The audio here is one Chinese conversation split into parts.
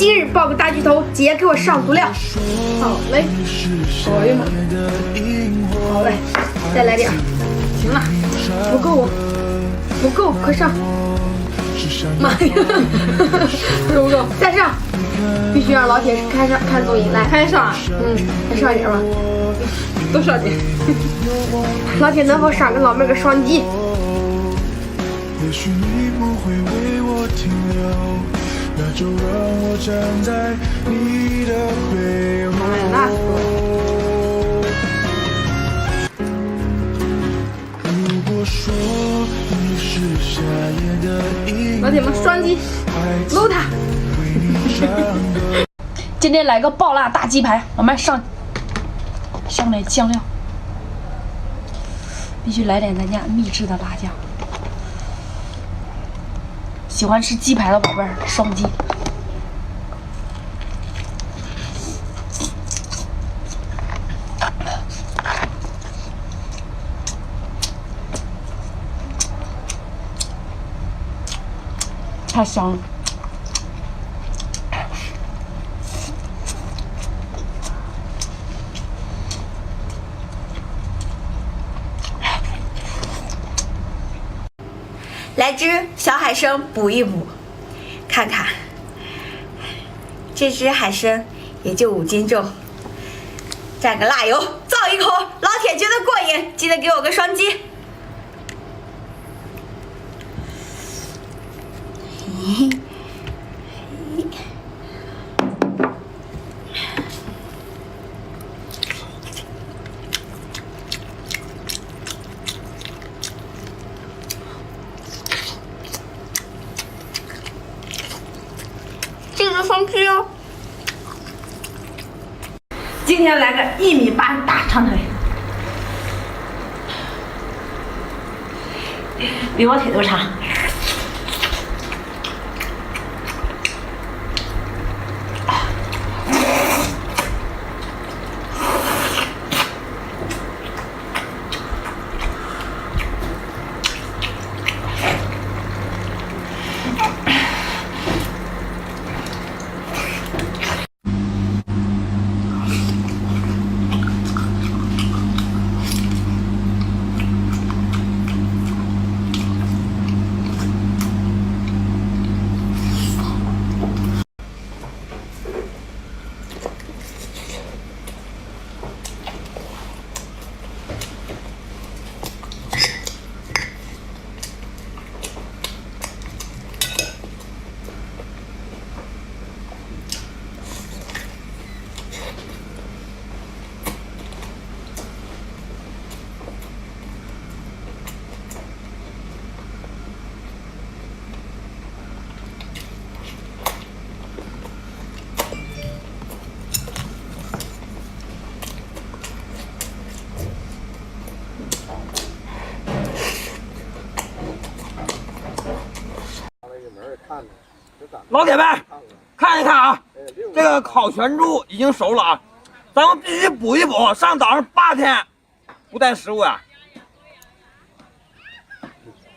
今日爆个大巨头，姐给我上足料。好嘞，哎呀妈，好嘞，再来点，行了，不够，不够，快上！妈呀，够不够？再上！必须让老铁看综艺，来，还上，再上一点吧，多少点？老铁能否赏个老妹个双击？也许你不会为我停留，那就让我站在你的背后。那如果说你是夏夜的樱老铁们双击，搂他！今天来个爆辣大鸡排，我们上点酱料，必须来点咱家秘制的辣酱。喜欢吃鸡排的宝贝儿，双击。太香了。来只小海参补一补，看看这只海参也就5斤重，蘸个辣油，造一口，老铁觉得过瘾，记得给我个双击。这个双击哦。今天来个1.8米大长腿，比我腿都长。老铁们，看一看啊，这个烤全猪已经熟了啊，咱们必须补一补，上岛上8天不带食物啊！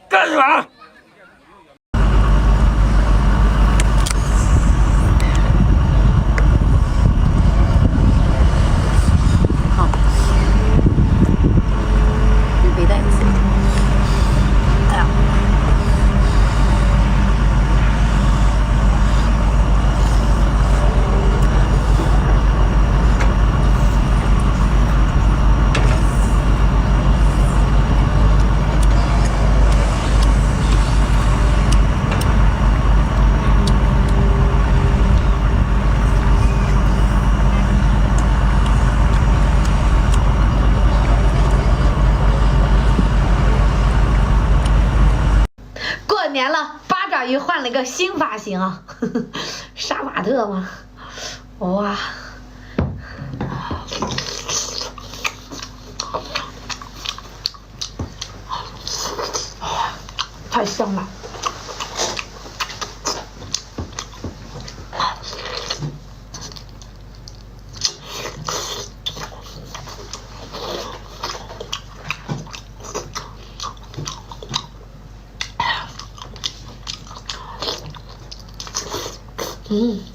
干去吧！背带子。哎呀！过年了，八爪鱼换了一个新发型啊，杀马特吗？哇！太香了。嗯。